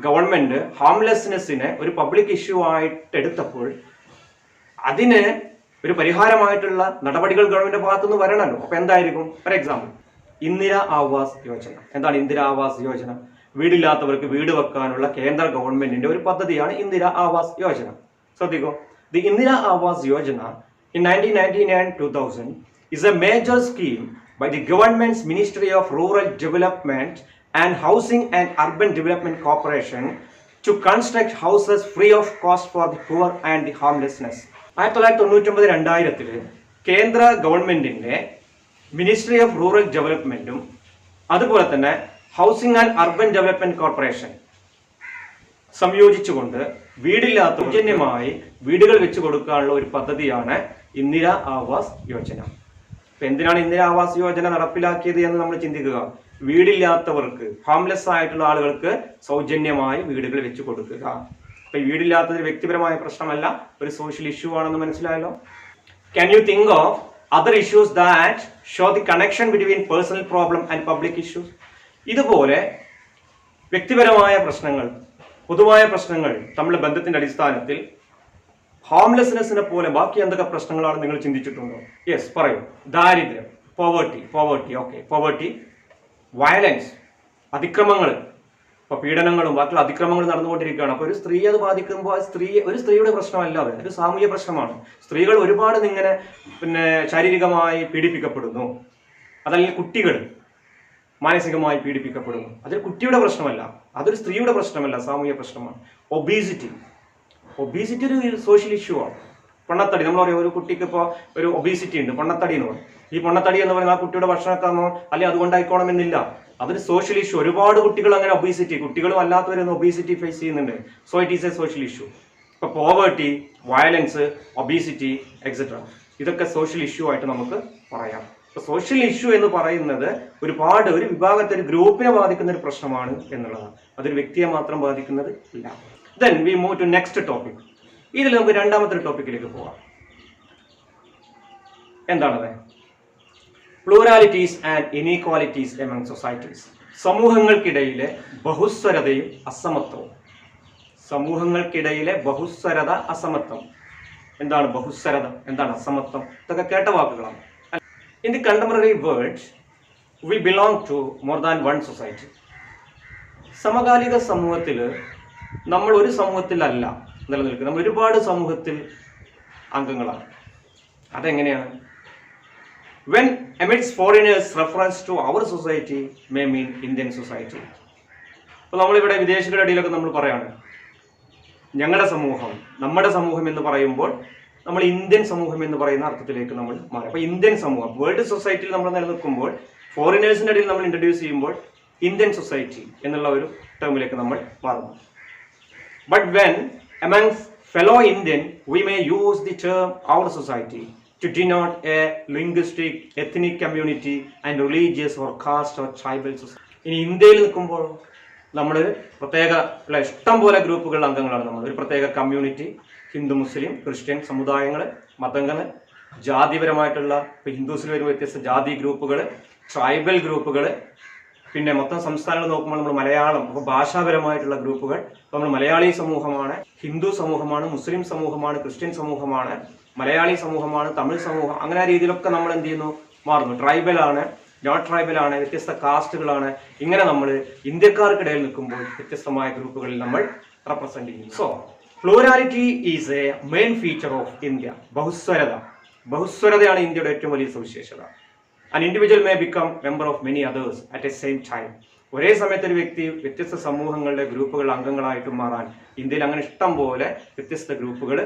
ഗവൺമെന്റ് ഹോംലെസ്നെസ്സിനെ ഒരു പബ്ലിക് ഇഷ്യൂ ആയിട്ട് എടുത്തപ്പോൾ അതിന് ഒരു പരിഹാരമായിട്ടുള്ള നടപടികൾ ഗവൺമെന്റ് ഭാഗത്തുനിന്ന് വരണമല്ലോ. അപ്പൊ എന്തായിരിക്കും, ഫോർ എക്സാമ്പിൾ ഇന്ദിരാ ആവാസ് യോജന. എന്താണ് ഇന്ദിരാ ആവാസ് യോജന? വീടില്ലാത്തവർക്ക് വീട് വെക്കാനുള്ള കേന്ദ്ര ഗവൺമെന്റിന്റെ ഒരു പദ്ധതിയാണ് ഇന്ദിരാ ആവാസ് യോജന. ശ്രദ്ധിക്കൂ, the Indira Awas Yojana in 1999-2000 is a major scheme by the government's Ministry of Rural Development and Housing and Urban Development Corporation to construct houses free of cost for the poor and the homelessness. 1999-2000 കേന്ദ്ര ഗവൺമെന്റിന്റെ മിനിസ്ട്രി ഓഫ് റൂറൽ ഡെവലപ്മെന്റും അതുപോലെ തന്നെ housing and urban development corporation സംയോജിച്ചുകൊണ്ട് വീടില്ലാത്ത സൗജന്യമായി വീടുകൾ വെച്ച് കൊടുക്കാനുള്ള ഒരു പദ്ധതിയാണ് ഇന്ദിര ആവാസ് യോജന. അപ്പൊ എന്തിനാണ് ഇന്ദിര ആവാസ് യോജന നടപ്പിലാക്കിയത് എന്ന് നമ്മൾ ചിന്തിക്കുക. വീടില്ലാത്തവർക്ക്, ഹോംലെസ് ആയിട്ടുള്ള ആളുകൾക്ക് സൗജന്യമായി വീടുകൾ വെച്ച് കൊടുക്കുക. അപ്പൊ വീടില്ലാത്തത് വ്യക്തിപരമായ പ്രശ്നമല്ല, ഒരു സോഷ്യൽ ഇഷ്യൂ ആണെന്ന് മനസ്സിലായല്ലോ. Can you think of other issues that show the connection between personal problem and public issues? ഇതുപോലെ വ്യക്തിപരമായ പ്രശ്നങ്ങൾ, പൊതുവായ പ്രശ്നങ്ങൾ തമ്മിലുള്ള ബന്ധത്തിന്റെ അടിസ്ഥാനത്തിൽ ഹോംലെസ്നെസ്സിനെ പോലെ ബാക്കി എന്തൊക്കെ പ്രശ്നങ്ങളാണ് നിങ്ങൾ ചിന്തിച്ചിട്ടുണ്ടോ? യെസ്, പറയൂ. ദാരിദ്ര്യം, പോവർട്ടി, വയലൻസ്, അതിക്രമങ്ങൾ, ഇപ്പൊ പീഡനങ്ങളും ബാക്കിയുള്ള അതിക്രമങ്ങളും നടന്നുകൊണ്ടിരിക്കുകയാണ്. അപ്പൊ ഒരു സ്ത്രീ അത് ബാധിക്കുമ്പോൾ ഒരു സ്ത്രീയുടെ പ്രശ്നമല്ല, അത് ഒരു സാമൂഹ്യ പ്രശ്നമാണ്. സ്ത്രീകൾ ഒരുപാട് ഇങ്ങനെ ശാരീരികമായി പീഡിപ്പിക്കപ്പെടുന്നു, അതല്ലെങ്കിൽ കുട്ടികൾ മാനസികമായി പീഡിപ്പിക്കപ്പെടുന്നു. അതൊരു കുട്ടിയുടെ പ്രശ്നമല്ല, അതൊരു സ്ത്രീയുടെ പ്രശ്നമല്ല, സാമൂഹ്യ പ്രശ്നമാണ്. ഒബീസിറ്റി ഒരു സോഷ്യൽ ഇഷ്യൂ ആണ്. പൊണ്ണത്തടി, നമ്മൾ പറയും ഒരു കുട്ടിക്ക് ഇപ്പോൾ ഒരു ഒബീസിറ്റി ഉണ്ട്, പൊണ്ണത്തടി എന്ന് പറയും. ഈ പൊണ്ണത്തടി എന്ന് പറയുന്നത് ആ കുട്ടിയുടെ ഭക്ഷണക്കാമോ അല്ലെങ്കിൽ അതുകൊണ്ടായിക്കോണമെന്നില്ല, അതൊരു സോഷ്യൽ ഇഷ്യൂ. ഒരുപാട് കുട്ടികൾ അങ്ങനെ ഒബീസിറ്റി, കുട്ടികളും അല്ലാത്തവരൊന്നും ഒബീസിറ്റി ഫേസ് ചെയ്യുന്നുണ്ട്. So it is a social issue. ഇപ്പൊ പോവേർട്ടി, വയലൻസ്, ഒബീസിറ്റി എക്സെട്ര, ഇതൊക്കെ സോഷ്യൽ ഇഷ്യൂ ആയിട്ട് നമുക്ക് പറയാം. ഇപ്പൊ സോഷ്യൽ ഇഷ്യൂ എന്ന് പറയുന്നത് ഒരുപാട് ഒരു വിഭാഗത്തെ, ഒരു ഗ്രൂപ്പിനെ ബാധിക്കുന്ന ഒരു പ്രശ്നമാണ് എന്നുള്ളതാണ്. അതൊരു വ്യക്തിയെ മാത്രം ബാധിക്കുന്നത് ഇല്ല. Then we move to next topic. ഇതിൽ നമുക്ക് രണ്ടാമത്തെ ടോപ്പിക്കിലേക്ക് പോകാം. എന്താണത്? Pluralities and inequalities among societies. സമൂഹങ്ങൾക്കിടയിലെ ബഹുസ്വരതയും അസമത്വവും. സമൂഹങ്ങൾക്കിടയിലെ ബഹുസ്വരത, അസമത്വം. എന്താണ് ബഹുസ്വരത, എന്താണ് അസമത്വം? ഇതൊക്കെ കേട്ട വാക്കുകളാണ്. In the contemporary world we belong to more than one society. സമകാലിക സമൂഹത്തിൽ നമ്മൾ ഒരു സമൂഹത്തിലല്ല നിലനിൽക്കുന്നത്, നമ്മൾ ഒരുപാട് സമൂഹത്തിൽ അംഗങ്ങളാണ്. അതെങ്ങനെയാണ്? When amidst foreigners reference to our society may mean Indian society. അപ്പോൾ നമ്മളിവിടെ വിദേശികളുടെ ഇടയിലൊക്കെ നമ്മൾ പറയാണ് ഞങ്ങളുടെ സമൂഹം, നമ്മുടെ സമൂഹം എന്ന് പറയുമ്പോൾ നമ്മൾ ഇന്ത്യൻ സമൂഹം എന്ന് പറയുന്ന അർത്ഥത്തിലേക്ക് നമ്മൾ മാറി. അപ്പോൾ ഇന്ത്യൻ സമൂഹം, വേൾഡ് സൊസൈറ്റിയിൽ നമ്മൾ നിലനിൽക്കുമ്പോൾ ഫോറിനേഴ്സിൻ്റെ ഇടയിൽ നമ്മൾ ഇൻട്രൊഡ്യൂസ് ചെയ്യുമ്പോൾ ഇന്ത്യൻ സൊസൈറ്റി എന്നുള്ള ഒരു ടേമിലേക്ക് നമ്മൾ മാറുന്നു. But when amongst fellow Indian we may use the term our society to denote a linguistic, ethnic community and religious or caste or tribal society. ഇനി ഇന്ത്യയിൽ നിൽക്കുമ്പോൾ നമ്മൾ പ്രത്യേക ഇഷ്ടം പോലെ ഗ്രൂപ്പുകൾ അംഗങ്ങളാണ്. നമ്മൾ ഒരു പ്രത്യേക കമ്മ്യൂണിറ്റി, ഹിന്ദു, മുസ്ലിം, ക്രിസ്ത്യൻ സമുദായങ്ങൾ, മതങ്ങൾ, ജാതിപരമായിട്ടുള്ള ഇപ്പോൾ ഹിന്ദുസിൽ വരുന്ന വ്യത്യസ്ത ജാതി ഗ്രൂപ്പുകൾ, ട്രൈബൽ ഗ്രൂപ്പുകൾ, പിന്നെ മൊത്തം സംസ്ഥാനങ്ങൾ നോക്കുമ്പോൾ നമ്മൾ മലയാളം, അപ്പോൾ ഭാഷാപരമായിട്ടുള്ള ഗ്രൂപ്പുകൾ. അപ്പോൾ നമ്മൾ മലയാളി സമൂഹമാണ്, ഹിന്ദു സമൂഹമാണ്, മുസ്ലിം സമൂഹമാണ്, ക്രിസ്ത്യൻ സമൂഹമാണ്, മലയാളി സമൂഹമാണ്, തമിഴ് സമൂഹം, അങ്ങനെ ആ രീതിയിലൊക്കെ നമ്മൾ എന്ത് ചെയ്യുന്നു, മാറുന്നു. ട്രൈബലാണ്, നോട്ട് ട്രൈബലാണ്, വ്യത്യസ്ത കാസ്റ്റുകളാണ്. ഇങ്ങനെ നമ്മൾ ഇന്ത്യക്കാർക്കിടയിൽ നിൽക്കുമ്പോൾ വ്യത്യസ്തമായ ഗ്രൂപ്പുകളിൽ നമ്മൾ റെപ്രസെന്റ് ചെയ്യുന്നു. So plurality is a main feature of India. ബഹുസ്വരതയാണ് ഇന്ത്യയുടെ ഏറ്റവും വലിയ സവിശേഷത. An individual may become member of many others at a same time. ഒരേ സമയത്ത് ഒരു വ്യക്തി വ്യത്യസ്ത സമൂഹങ്ങളുടെ ഗ്രൂപ്പുകൾ അംഗങ്ങളായിട്ട് മാറാൻ ഇന്ത്യയിൽ അങ്ങനെ ഇഷ്ടം പോലെ വ്യത്യസ്ത ഗ്രൂപ്പുകൾ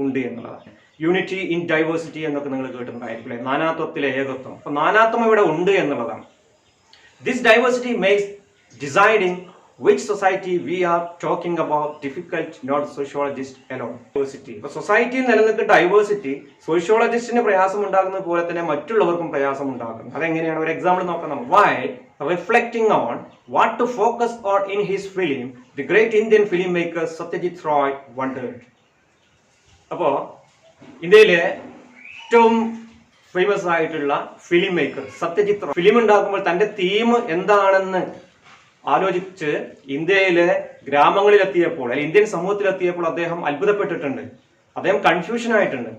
ഉണ്ട് എന്നുള്ളതാണ്. യൂണിറ്റി ഇൻ ഡൈവേഴ്സിറ്റി എന്നൊക്കെ നിങ്ങൾ കേട്ടിട്ടുണ്ടായിരിക്കില്ലേ, നാനാത്വത്തിലെ ഏകത്വം. അപ്പൊ നാനാത്വം ഇവിടെ ഉണ്ട് എന്നുള്ളതാണ്. This diversity makes deciding which society we are talking about difficult, not sociologist alone. Diversity. അപ്പോൾ സൊസൈറ്റിയിൽ നിലനിൽക്കുന്ന ഡൈവേഴ്സിറ്റി സോഷ്യോളജിസ്റ്റിന് പ്രയാസം ഉണ്ടാകുന്നത് പോലെ തന്നെ മറ്റുള്ളവർക്കും പ്രയാസം ഉണ്ടാകുന്നു. അതെങ്ങനെയാണ്? ഒരു എക്സാമ്പിൾ നോക്കാം നമുക്ക്. Why reflecting on what to focus on in his film, the great Indian filmmaker Satyajit Roy wondered. അപ്പോൾ ഇന്ത്യയിലെ ഏറ്റവും ഫേമസ് ആയിട്ടുള്ള film maker Satyajit Roy film ഉണ്ടാക്കുമ്പോൾ തന്റെ തീം എന്താണെന്ന് ആലോചിച്ച് ഇന്ത്യയിലെ ഗ്രാമങ്ങളിലെത്തിയപ്പോൾ അല്ലെങ്കിൽ ഇന്ത്യൻ സമൂഹത്തിലെത്തിയപ്പോൾ അദ്ദേഹം അത്ഭുതപ്പെട്ടിട്ടുണ്ട്. അദ്ദേഹം കൺഫ്യൂഷൻ ആയിട്ടുണ്ട്.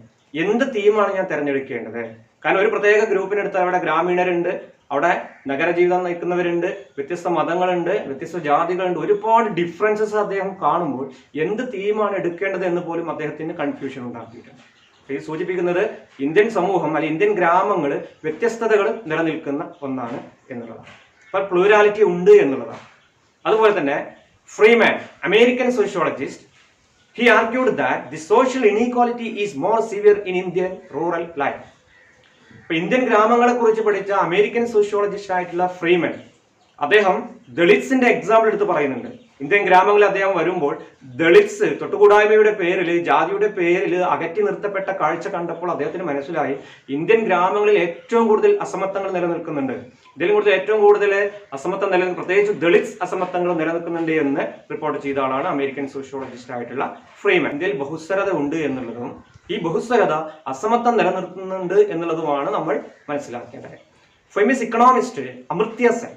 എന്ത് തീമാണ് ഞാൻ തിരഞ്ഞെടുക്കേണ്ടത്? കാരണം ഒരു പ്രത്യേക ഗ്രൂപ്പിനെടുത്ത് അവിടെ ഗ്രാമീണരുണ്ട്, അവിടെ നഗരജീവിതം നയിക്കുന്നവരുണ്ട്, വ്യത്യസ്ത മതങ്ങളുണ്ട്, വ്യത്യസ്ത ജാതികളുണ്ട്, ഒരുപാട് ഡിഫറൻസസ് അദ്ദേഹം കാണുമ്പോൾ എന്ത് തീമാണ് എടുക്കേണ്ടത് എന്ന് പോലും അദ്ദേഹത്തിന് കൺഫ്യൂഷൻ ഉണ്ടാക്കിയിട്ടുണ്ട്. ഇത് സൂചിപ്പിക്കുന്നത് ഇന്ത്യൻ സമൂഹം അല്ലെങ്കിൽ ഇന്ത്യൻ ഗ്രാമങ്ങൾ വ്യത്യസ്തതകൾ നിലനിൽക്കുന്ന ഒന്നാണ് എന്നുള്ളതാണ്. അപ്പോൾ പ്ലൂരാലിറ്റി ഉണ്ട് എന്നുള്ളതാണ്. അതുപോലെ തന്നെ Freeman, American sociologist, he argued that the social inequality is more severe in Indian rural life. ഇപ്പൊ ഇന്ത്യൻ ഗ്രാമങ്ങളെ കുറിച്ച് പഠിച്ച അമേരിക്കൻ സോഷ്യോളജിസ്റ്റ് ആയിട്ടുള്ള ഫ്രീമൻ അദ്ദേഹം ദളിത്സിന്റെ എക്സാമ്പിൾ എടുത്ത് പറയുന്നുണ്ട്. ഇന്ത്യൻ ഗ്രാമങ്ങളിൽ അദ്ദേഹം വരുമ്പോൾ ദളിത്സ് തൊട്ടുകൂടായ്മയുടെ പേരിൽ, ജാതിയുടെ പേരിൽ അകറ്റി നിർത്തപ്പെട്ട കാഴ്ച കണ്ടപ്പോൾ അദ്ദേഹത്തിന് മനസ്സിലായി ഇന്ത്യൻ ഗ്രാമങ്ങളിൽ ഏറ്റവും കൂടുതൽ അസമത്വങ്ങൾ നിലനിൽക്കുന്നുണ്ട്. ഇതിലും കൂടുതൽ ഏറ്റവും കൂടുതൽ അസമത്വം പ്രത്യേകിച്ച് ദളിത്സ് അസമത്വങ്ങൾ നിലനിൽക്കുന്നുണ്ട് എന്ന് റിപ്പോർട്ട് ചെയ്ത ആളാണ് അമേരിക്കൻ സോഷ്യോളജിസ്റ്റ് ആയിട്ടുള്ള ഫ്രീമൻ. ഇന്ത്യയിൽ ബഹുസ്വരത ഉണ്ട് എന്നുള്ളതും ഈ ബഹുസ്വരത അസമത്വം നിലനിർത്തുന്നുണ്ട് എന്നുള്ളതുമാണ് നമ്മൾ മനസ്സിലാക്കേണ്ടത്. ഫേമസ് ഇക്കണോമിസ്റ്റ് അമർത്യ സെൻ,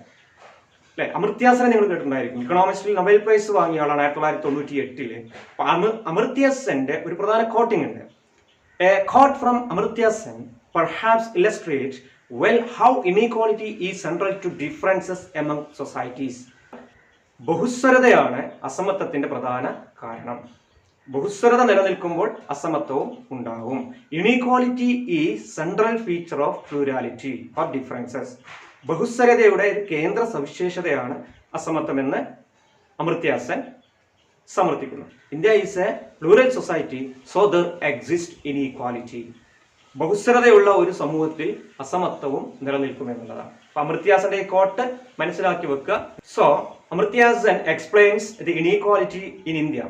അല്ലെ, അമർത്യ സെൻ നിങ്ങൾ കേട്ടിട്ടുണ്ടായിരിക്കും. ഇക്കണോമിസ്റ്റിൽ നൊബേൽ പ്രൈസ് വാങ്ങിയ ആളാണ് 1998. അമർത്യ സെന്റെ ഒരു പ്രധാന കോട്ടിംഗ് ഉണ്ട്. A quote from Amartya Sen perhaps illustrates well how inequality is central to differences among societies. ബഹുസ്വരതയാണ് അസമത്വത്തിന്റെ പ്രധാന കാരണം. ബഹുസ്വരത നിലനിൽക്കുമ്പോൾ അസമത്വവും ഉണ്ടാകും. Inequality is central feature of plurality of differences. ബഹുസ്വരതയുടെ കേന്ദ്ര സവിശേഷതയാണ് അസമത്വമെന്ന് അമർത്യ സെൻ സമർത്ഥിക്കുന്നു. India is a plural society, so there exist inequality. ബഹുസ്വരതയുള്ള ഒരു സമൂഹത്തിൽ അസമത്വവും നിലനിൽക്കുമെന്നുള്ളതാണ്. അപ്പൊ അമർത്യ സെന്റെ ഈ കോട്ട് മനസ്സിലാക്കി വെക്കുക. So Amartya Sen explains the inequality in India.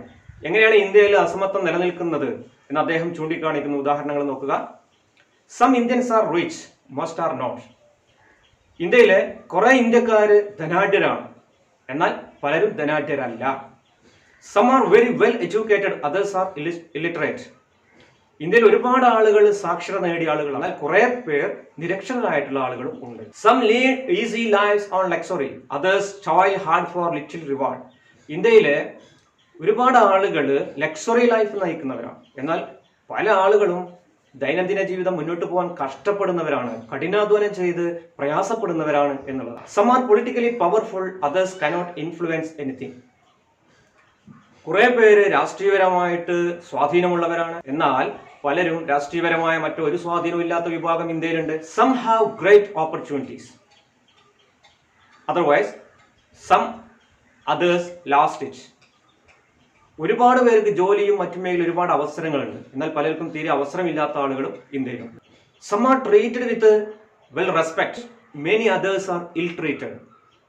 എങ്ങനെയാണ് ഇന്ത്യയിൽ അസമത്വം നിലനിൽക്കുന്നത് എന്ന് അദ്ദേഹം ചൂണ്ടിക്കാണിക്കുന്ന ഉദാഹരണങ്ങൾ നോക്കുക. Some Indians are rich, most are not. ഇന്ത്യയിലെ കുറെ ഇന്ത്യക്കാര് ധനാഢ്യരാണ്, എന്നാൽ പലരും ധനാഢ്യരല്ല. Some are very well educated, others are illiterate. ഇന്ത്യയിൽ ഒരുപാട് ആളുകൾ സാക്ഷരത നേടിയ ആളുകളാണ്, എന്നാൽ കുറെ പേർ നിരക്ഷരരായിട്ടുള്ള ആളുകളും ഉണ്ട്. Some lead easy lives on luxury, others toil hard for little reward. ഇന്ത്യയിലെ ഒരുപാട് ആളുകൾ ലക്സറി ലൈഫ് നയിക്കുന്നവരാണ്, എന്നാൽ പല ആളുകളും ദൈനംദിന ജീവിതം മുന്നോട്ട് പോകാൻ കഷ്ടപ്പെടുന്നവരാണ്, കഠിനാധ്വാനം ചെയ്ത് പ്രയാസപ്പെടുന്നവരാണ് എന്നുള്ളതാണ്. Some are politically powerful, others cannot influence anything. കുറെ പേര് രാഷ്ട്രീയപരമായിട്ട് സ്വാധീനമുള്ളവരാണ്, എന്നാൽ പലരും രാഷ്ട്രീയപരമായ മറ്റൊരു സ്വാധീനവും ഇല്ലാത്ത വിഭാഗം ഇന്ത്യയിലുണ്ട്. Some have great opportunities, otherwise some others last it. ഒരുപാട് പേർക്ക് ജോലിയും മറ്റു മേഖലയിൽ ഒരുപാട് അവസരങ്ങളുണ്ട്, എന്നാൽ പലർക്കും തീരെ അവസരമില്ലാത്ത ആളുകളും ഇന്ത്യയിലുണ്ട്. Some are treated with well respect, many others are ill treated.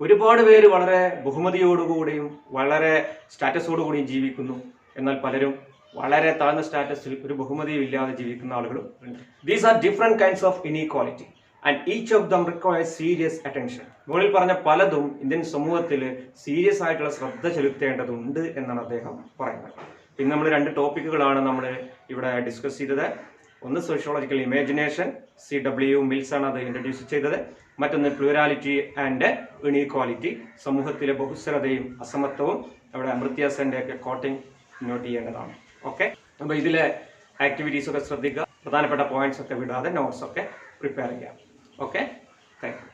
ഒരുപാട് പേര് വളരെ ബഹുമതിയോടുകൂടിയും വളരെ സ്റ്റാറ്റസോടുകൂടിയും ജീവിക്കുന്നു, എന്നാൽ പലരും വളരെ താഴ്ന്ന സ്റ്റാറ്റസിൽ ഒരു ബഹുമതിയും ഇല്ലാതെ ജീവിക്കുന്ന ആളുകളും ഉണ്ട്. These are different kinds of inequality and each of them requires serious attention. മുകളിൽ പറഞ്ഞ പലതും ഇന്ത്യൻ സമൂഹത്തിൽ സീരിയസ് ആയിട്ടുള്ള ശ്രദ്ധ ചെലുത്തേണ്ടതുണ്ട് എന്നാണ് അദ്ദേഹം പറയുന്നത്. ഇന്ന് നമ്മൾ 2 ടോപ്പിക്കുകളാണ് നമ്മൾ ഇവിടെ ഡിസ്കസ് ചെയ്തത്. ഒന്ന് സോഷ്യോളജിക്കൽ ഇമാജിനേഷൻ, CW മിൽസ് ആണ് അത് ഇൻട്രൊഡ്യൂസ് ചെയ്തത്. മറ്റൊന്ന് പ്ലൂരാലിറ്റി ആൻഡ് ഇനീക്വാലിറ്റി, സമൂഹത്തിലെ ബഹുസ്വരതയും അസമത്വവും. അവിടെ അമർത്യ സെന്റെ ഒക്കെ കോട്ടിംഗ് നോട്ട് ചെയ്യേണ്ടതാണ്. ഓക്കെ, അപ്പോൾ ഇതിലെ ആക്ടിവിറ്റീസ് ഒക്കെ ശ്രദ്ധിക്കുക, പ്രധാനപ്പെട്ട പോയിന്റ്സ് ഒക്കെ വിടാതെ നോട്ട്സ് ഒക്കെ പ്രിപ്പയർ ചെയ്യാം. Okay, thank you.